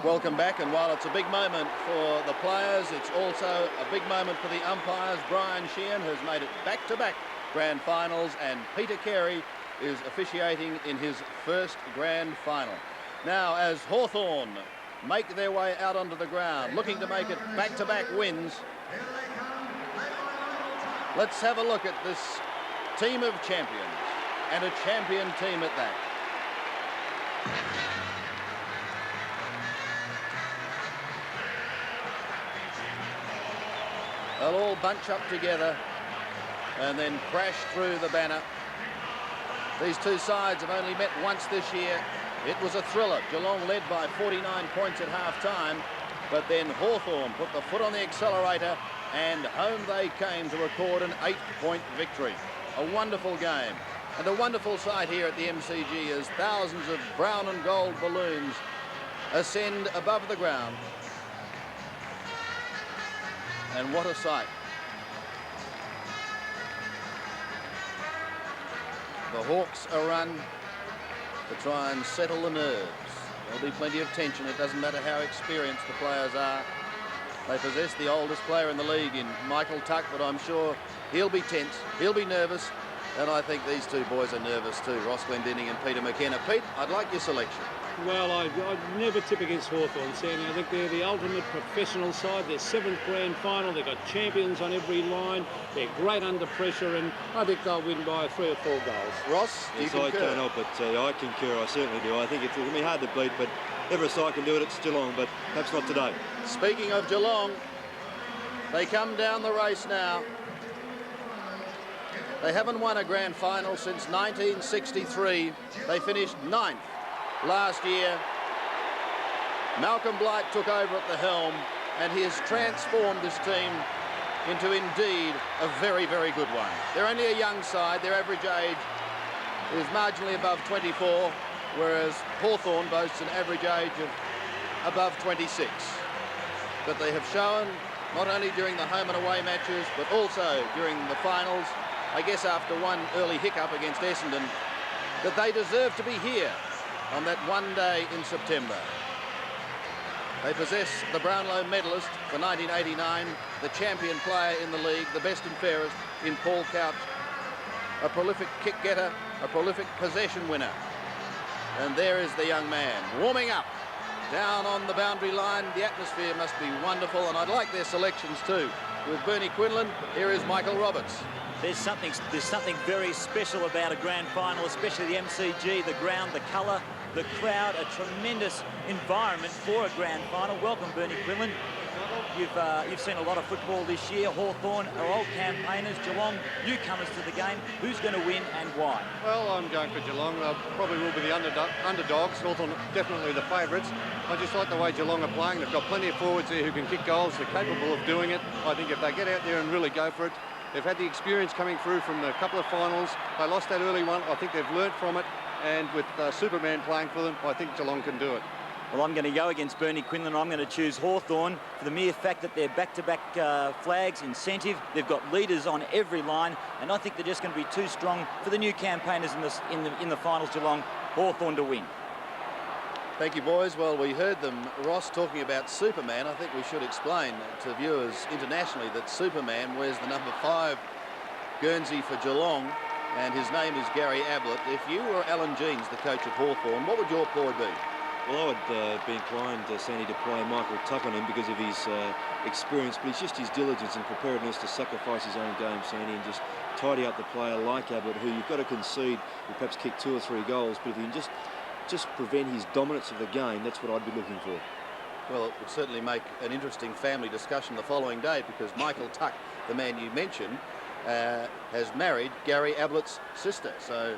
Welcome back, and while it's a big moment for the players, it's also a big moment for the umpires. Brian Sheehan has made it back-to-back grand finals, and Peter Carey is officiating in his first grand final. Now, as Hawthorn make their way out onto the ground, looking to make it back-to-back wins, let's have a look at this team of champions, and a champion team at that. They'll all bunch up together and then crash through the banner. These two sides have only met once this year. It was a thriller. Geelong led by 49 points at half-time, but then Hawthorn put the foot on the accelerator and home they came to record an 8-point victory. A wonderful game and a wonderful sight here at the MCG as thousands of brown and gold balloons ascend above the ground. And what a sight. The Hawks are run to try and settle the nerves. There'll be plenty of tension. It doesn't matter how experienced the players are. They possess the oldest player in the league in Michael Tuck, but I'm sure he'll be tense, he'll be nervous, and I think these two boys are nervous too, Ross Glendinning and Peter McKenna. Pete, I'd like your selection. Well, I'd never tip against Hawthorn, Sandy. I think they're the ultimate professional side. Their 7th grand final. They've got champions on every line. They're great under pressure, and I think they'll win by 3 or 4 goals. Ross, yes, I can't help but I concur. I certainly do. I think it's going to be hard to beat, but every side can do it. It's Geelong, but perhaps not today. Speaking of Geelong, they come down the race now. They haven't won a grand final since 1963. They finished 9th. Last year, Malcolm Blight took over at the helm, and he has transformed this team into indeed a very, very good one. They're only a young side. Their average age is marginally above 24, whereas Hawthorn boasts an average age of above 26. But they have shown, not only during the home and away matches, but also during the finals, I guess after one early hiccup against Essendon, that they deserve to be here on that one day in September. They possess the Brownlow medalist for 1989, the champion player in the league, the best and fairest in Paul Couch, a prolific kick-getter, a prolific possession winner. And there is the young man, warming up down on the boundary line. The atmosphere must be wonderful, and I'd like their selections too. With Bernie Quinlan, here is Michael Roberts. There's something very special about a grand final, especially the MCG, the ground, the colour, the crowd, a tremendous environment for a grand final. Welcome, Bernie Quinlan. You've seen a lot of football this year. Hawthorn are old campaigners. Geelong, newcomers to the game. Who's going to win and why? Well, I'm going for Geelong. Probably will be the underdogs. Hawthorn definitely the favourites. I just like the way Geelong are playing. They've got plenty of forwards there who can kick goals. They're capable of doing it. I think if they get out there and really go for it, they've had the experience coming through from the couple of finals. They lost that early one. I think they've learnt from it. And with Superman playing for them, I think Geelong can do it. Well, I'm going to go against Bernie Quinlan. I'm going to choose Hawthorn for the mere fact that they're back-to-back flags, incentive. They've got leaders on every line, and I think they're just going to be too strong for the new campaigners in the finals. Geelong, Hawthorn to win. Thank you, boys. Well, we heard them, Ross, talking about Superman. I think we should explain to viewers internationally that Superman wears the number 5 Guernsey for Geelong, and his name is Gary Ablett. If you were Alan Jeans, the coach of Hawthorn, what would your ploy be? Well, I would be inclined, Sandy, to play Michael Tuck on him because of his experience, but it's just his diligence and preparedness to sacrifice his own game, Sandy, and just tidy up the player like Ablett, who you've got to concede will perhaps kick 2 or 3 goals, but if you can just prevent his dominance of the game, that's what I'd be looking for. Well, it would certainly make an interesting family discussion the following day, because Michael Tuck, the man you mentioned, has married Gary Ablett's sister. So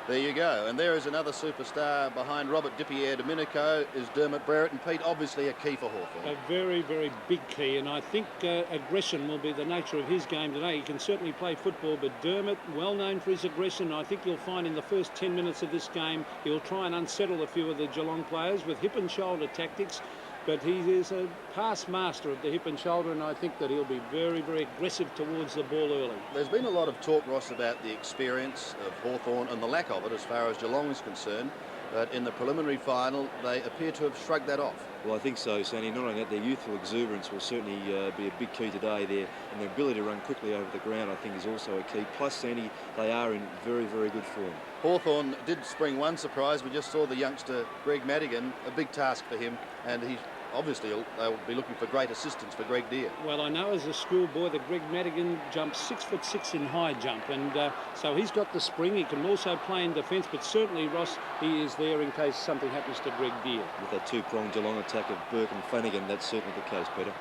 there you go. And there is another superstar behind Robert Dipierre Domenico, is Dermot Brereton. And Pete, obviously a key for Hawthorn. A very, very big key, and I think aggression will be the nature of his game today. He can certainly play football, but Dermot, well known for his aggression. I think you'll find in the first 10 minutes of this game, he'll try and unsettle a few of the Geelong players with hip and shoulder tactics. But he is a past master of the hip and shoulder, and I think that he'll be very, very aggressive towards the ball early. There's been a lot of talk, Ross, about the experience of Hawthorn and the lack of it as far as Geelong is concerned. But in the preliminary final, they appear to have shrugged that off. Well, I think so, Sandy. Not only that, their youthful exuberance will certainly be a big key today there, and their ability to run quickly over the ground, I think, is also a key. Plus, Sandy, they are in very, very good form. Hawthorn did spring one surprise. We just saw the youngster Greg Madigan, a big task for him, and he obviously they'll be looking for great assistance for Greg Deere. Well, I know as a schoolboy that Greg Madigan jumped 6'6" in high jump, and so he's got the spring. He can also play in defence, but certainly, Ross, he is there in case something happens to Greg Deere. With that two-pronged Geelong attack of Burke and Flanagan, that's certainly the case, Peter.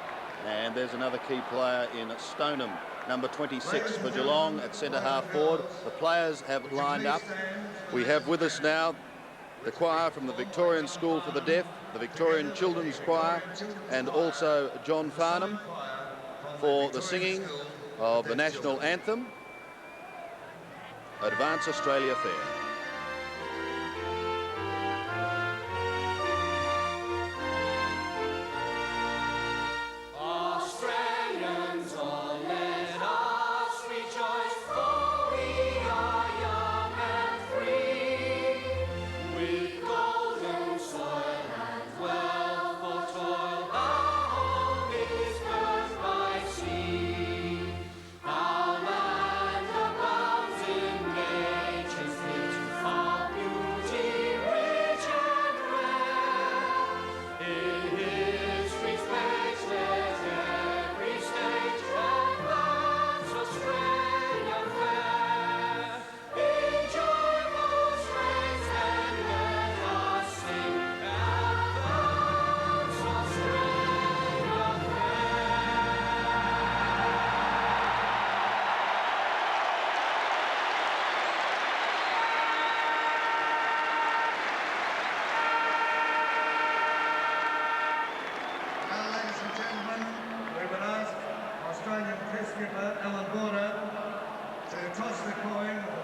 And there's another key player in Stoneham, number 26 for Geelong at centre half forward. The players have lined up. We have with us now the choir from the Victorian School for the Deaf, the Victorian Children's Choir, and also John Farnham for the singing of the national anthem, Advance Australia Fair.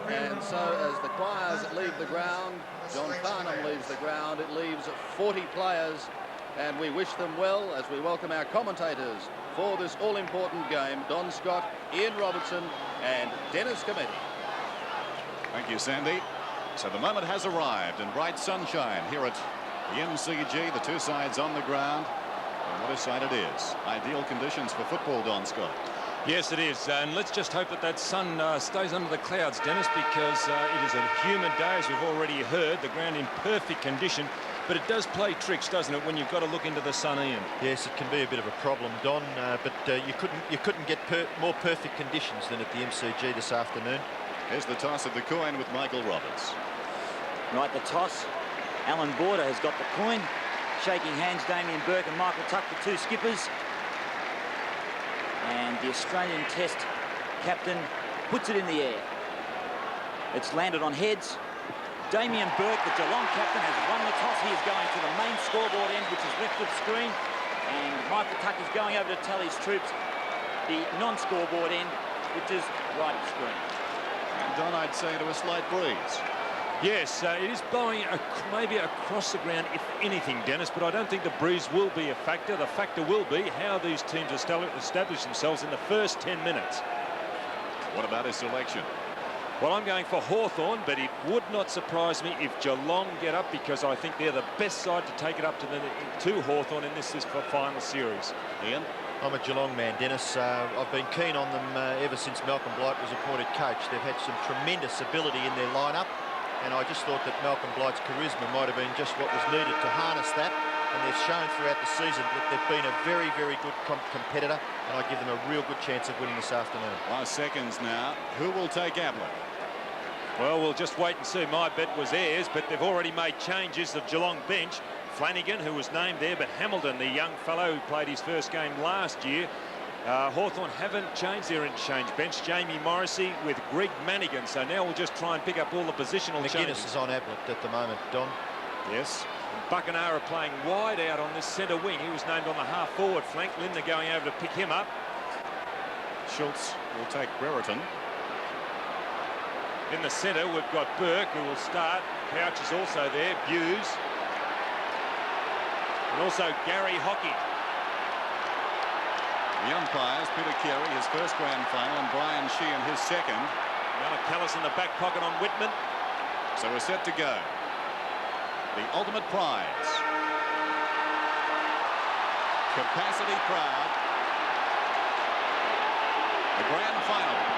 And so as the choirs leave the ground, John Farnham leaves the ground, it leaves 40 players, and we wish them well as we welcome our commentators for this all-important game, Don Scott, Ian Robertson and Dennis Cometti. Thank you, Sandy. So the moment has arrived in bright sunshine here at the MCG, the two sides on the ground, and what a sight it is. Ideal conditions for football, Don Scott. Yes, it is, and let's just hope that that sun stays under the clouds, Dennis, because it is a humid day, as we've already heard. The ground in perfect condition, but it does play tricks, doesn't it, when you've got to look into the sun, Ian? Yes, it can be a bit of a problem, Don, but you couldn't get more perfect conditions than at the MCG this afternoon. Here's the toss of the coin with Michael Roberts. Right, the toss. Alan Border has got the coin. Shaking hands, Damien Burke and Michael Tuck, the two skippers. And the Australian Test captain puts it in the air. It's landed on heads. Damien Burke, the Geelong captain, has won the toss. He is going to the main scoreboard end, which is left of screen. And Michael Tuck is going over to tell his troops the non-scoreboard end, which is right of screen. And Don, I'd say to a slight breeze. Yes, it is blowing maybe across the ground, if anything, Dennis, but I don't think the breeze will be a factor. The factor will be how these teams establish themselves in the first 10 minutes. What about his selection? Well, I'm going for Hawthorn, but it would not surprise me if Geelong get up, because I think they're the best side to take it up to Hawthorn in this final series. Ian? I'm a Geelong man, Dennis. I've been keen on them ever since Malcolm Blight was appointed coach. They've had some tremendous ability in their lineup, and I just thought that Malcolm Blight's charisma might have been just what was needed to harness that, and they've shown throughout the season that they've been a very, very good competitor, and I give them a real good chance of winning this afternoon. Last seconds now. Who will take Ablett? Well, we'll just wait and see. My bet was Ayres, but they've already made changes of Geelong bench. Flanagan, who was named there, but Hamilton, the young fellow who played his first game last year. Hawthorn haven't changed their interchange bench. Jamie Morrissey with Greg Manigan. So now we'll just try and pick up all the positional changes. McGuinness is on Ablett at the moment, Don. Yes. Buckenara playing wide out on this centre wing. He was named on the half-forward flank. Lindner going over to pick him up. Schultz will take Brereton. In the centre, we've got Burke, who will start. Couch is also there. Hughes. And also Gary Hockey. The umpires, Peter Carey, his first grand final, and Brian Sheehan, his second. Malacallis in the back pocket on Whitman. So we're set to go. the ultimate prize. Capacity crowd. The grand final.